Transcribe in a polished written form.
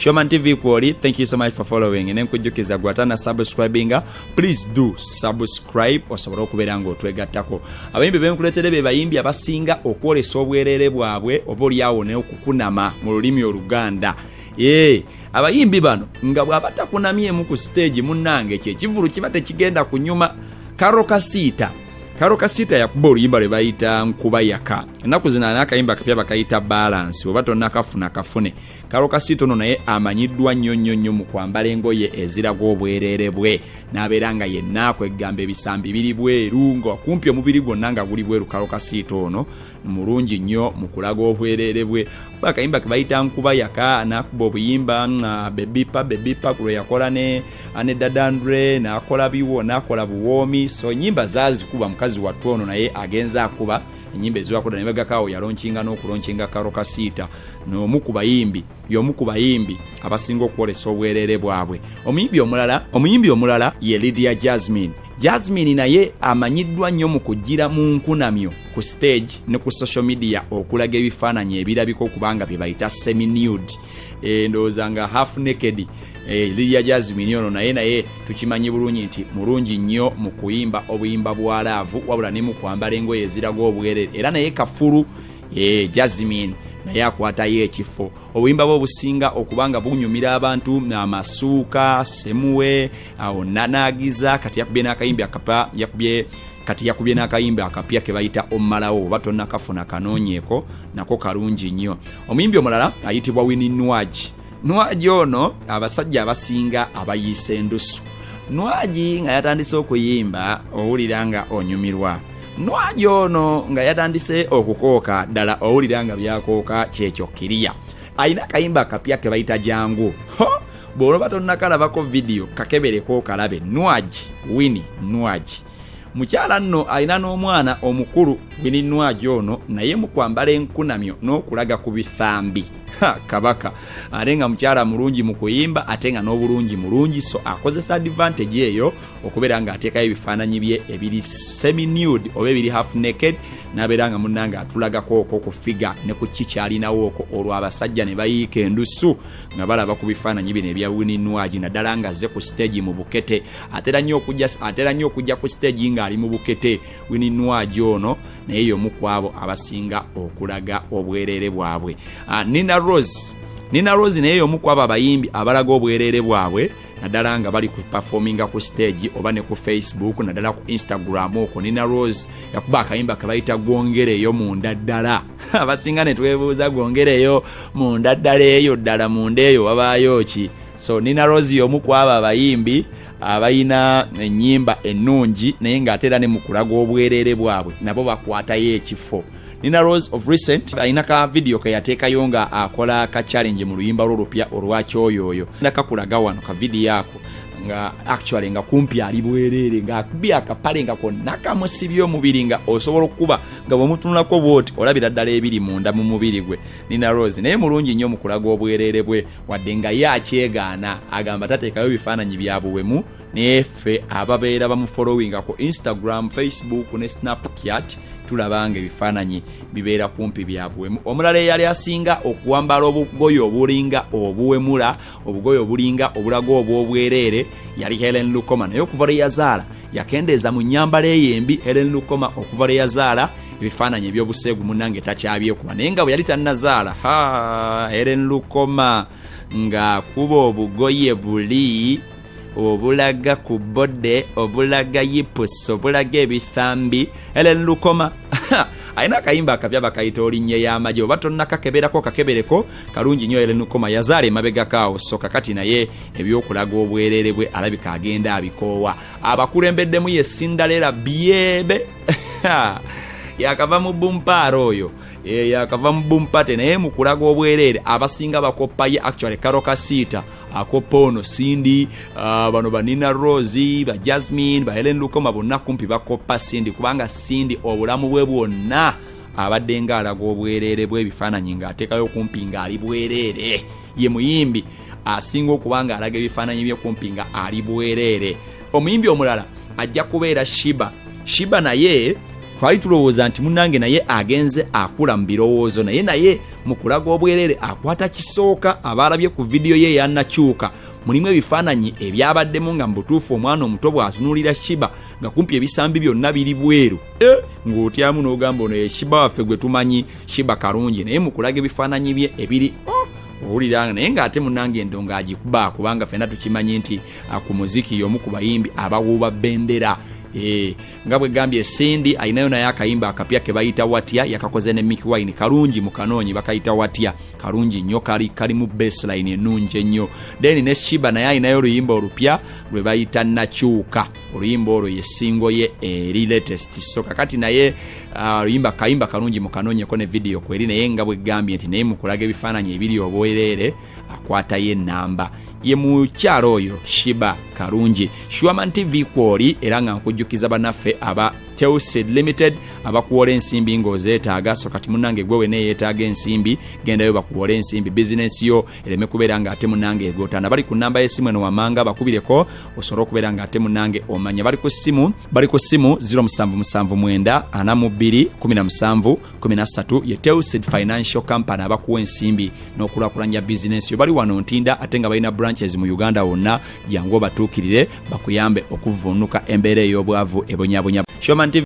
Showman TV kwoli, thank you so much for following. And nkujjukiza gwatana subscribing. Please do subscribe osobola okubeera ng'otwegattako. Abayimbi benkuleetera be bayimbi abasinga okwolesa obwerere bwabwe oba olyawo ne okukunama mu lulimi Oluganda. Abayimbi bano nga bw'abatakunamyemu ku stage munnange kyekivulu kiba tekigenda kunyuma. Karo kasita yakuba oluyimba lwe bayita nkuba yaka. Ennaku zino n'akayimba kapya bakayita balance oba tonna kafuna kafune. Karo kasita ono naye amanyiddwa nnyo mu kwambala engoye eziraga obwerere bwe. N'abeera nga yenna akwegamba ebisambi biri bweru nga kumpi omubiri gwonna nga guli bweru. Karo kasita ono mulungi nnyo mu kulaga obwerere bwe. Akayimba ke bayita nkuba yaka n'akuba obuyimba bebipa kulwe yakola ne Dadandre n'akola biwo n'akola buwoomi. So nnyimba zaazikuba mukazi wattu ono naye agenza akuba enyimba eziwakola ne bagakawo yalonkinga n'okulonkinga Karo kasita n'omu ku bayimbi abasinga okwolesa obwerere bwabwe. Omuyimbi omulala ye Lydia Jasmine naye amanyiddwa nnyo mu kugira mu nkunamyo ku stage ne ku social media okulaga ebifaananyi ebirabika okubanga bye bayita semi-nude. Ndowooza nga half naked. Lydia Jasmine ono naye tukimanyi bulungi nti mulungi nnyo mu kuyimba obuyimba bwa laavu wabula ne mu kwambala engoye eziraga obwerere. Era naye kafulu Jasmine naye akwatayo ekifo. Obuyimba bwe obusinga okubanga bunyumira abantu amasuuka semuwe awo nanagiza kati yakubye n'akayimba akapya ke bayita omalawo oba tonna kafuna kanoonyeko nako kalungi nnyo. Omuyimbi omulala ayitibwa Nude ono abasajja abasinga abayiise endusu. Nude nga yatandise okuyimba owulira nga onyumirwa. Nude ono nga yatandise okukooka ddala owulira nga byakooka kyekyo kiriya. Ayina kayimba kapya ke bayita jangu. Bw'oba tonnakalabako video kakebereko kalabe. Nude. Mukyala nno ayina n'omwana omukulu Nude ono naye mu kwambala enkunamyo n'okulaga ku bifambi. Kabaka ate nga mukyala mulungi mu kuyimba ate nga n'obulungi mulungi. So akozesa advantage eyo okubeera nga ateekayo ebifaananyi bye ebiri semi-nude oba ebiri half naked n'abeera nga munnanga atulagako okwo ku figa ne ku kikyalinawo okwo olwo abasajja ne bayiika endusu nga balaba ku bifaananyi bino ebya Nude naddala nga azze ku stage mu bukete. Atera nnyo okujja ku stage ng'ali mu bukete Nude ono naye y'omu ku abo abasinga okulaga obwerere bwabwe. Nina Rose naye y'omu ku abo abayimbi abalaga obwerere bwabwe naddala nga bali ku performinga ku stage oba ne ku Facebook naddala ku Instagram okwo. Nina Rose yakuba akayimba kabayita gwongereyo munda ddala. Abasinga ne twebuuza gwongereyo munda ddala eyo ddala munda eyo wabaayo ki? So Nina Rose y'omu ku abo abayimbi abayina ennyimba ennungi naye ng'atera ne mu kulaga obwerere bwabwe nabo bakwatayo ekifo. Nina Rose of recent ayina ka video ke yateekayo nga akola ka challenge mu luyimba olupya olwakyoyoyo. Nakakulaga wano ka video ako nga actually nga kumpi ali bwerere nga akubye akapale nga konna kamusibye omubiri nga osobola okuba nga bw'omutunulako bwoti olabira ddala ebiri munda mu mubiri gwe. Nina Rose naye mulungi nnyo mu kulaga obwerere bwe wadde nga ye akyegaana agamba tateekayo bifaananyi bya buwemu naye ffe ababeera bamufollowinga ku Instagram, Facebook ne Snapchat tulabanga ebifaananyi bibeera kumpi bya buwemu. Omulala eyali asinga okuwambala obugoye obulinga obuwemula obugoye obulinga obulaga obwobwerere yali Helen Lukoma naye okuva lwe yazaala yakendeeza mu nnyambala ey'embi. Helen Lukoma okuva lwe yazaala ebifaananyi ebyobuseegu munnange takyabyekuba naye nga bwe yali tannazaala Helen Lukoma ng'akuba obugoye buli obulaga ku bode obulaga yipusi obulaga ebifambi. Helen Lukoma ayina akayimba akapya bakayita olinnye y'amagye oba tonnakakeberako kakebereko kalungi nnyo. Helen Lukoma yazaala emabegakaawo so kakati naye ebyokulaga obwerere bwe alabika agenda abikoowa. Abakulembeddemu ye Cinderella Byebe yakava mu bumpaaro oyo yakava mu bumpate naye mu kulaga obwerere abasinga bakoppaye actually Karo kasita akoppa ono Cindy bano ba Nina Rose ba Jasmine ba Helen Lukoma bonna kumpi bakoppa Cindy kubanga Cindy obulamu bwe bwonna abadde nga alaga obwerere bw'ebifaananyi ng'ateekayo kumpi ng'ali bwerere. Ye muyimbi asinga okubanga alaga ebifaananyi bye kumpi nga ali bwerere. Omuyimbi omulala ajja kubeera Shiba naye twali tulowooza nti munnange naye agenze akula mu birowoozo naye mu kulaga obwerere akwata kisooka abalabye ku vidiyo ye yannakyuka mulimu ebifaananyi ebyabaddemu nga mu butuufu omwana omuto bw'atunuulira Shiba nga kumpi ebisambi byonna biri bweru ng'otyamu n'ogamba ono ye Shiba waffe gwe tumanyi Shiba Karungi naye mu kulaga ebifaananyi bye ebiri owuliranga naye ng'ate munnange endongo agikuba kubanga ffenna tukimanyi nti ku muziki y'omu ku bayimbi abawuuba bbendera nga bwe gambye Cindy ayinayo naye akayimba akapya ke bayita watya yakakoze ne Mickey Wine kalungi mu kanoonyi bakayita watya kalungi nnyo kali mu baseline ennungi ennyo then ne Shiba naye ayinayo oluyimba olupya lwe bayita nakyuka oluyimba olwo ye singo ye eri latest so kakati naye oluyimba kayimba kalungi mu kanoonyi ko ne video kweri naye nga bwe gambye nti naye mu kulaga ebifaananyi ebiri obwerere akwata ye namba ye mukyalo oyo Shiba Karungi. Shuaman TV kwoli era nga nkujjukiza banaffe aba Teusid Limited abakuwola ensimbi ng'ozeetaaga so kati munnange gwe ne yeetaaga ensimbi gendayo bakuwola ensimbi business yo ereme kubeera nga ate munnange egootana bali ku namba y'essimu eno wamanga bakubireko osobola okubeera nga ate munnange omanya bali ku ssimu 0777421713 ye Teusid Financial Company abakuwa ensimbi n'okulaakulanya business yo bali wano Ntinda ate nga balina branches mu Uganda wonna jangu batuukirire bakuyambe okuvvuunuka embeera ey'obwavu ebonyabonya. Shuaman TV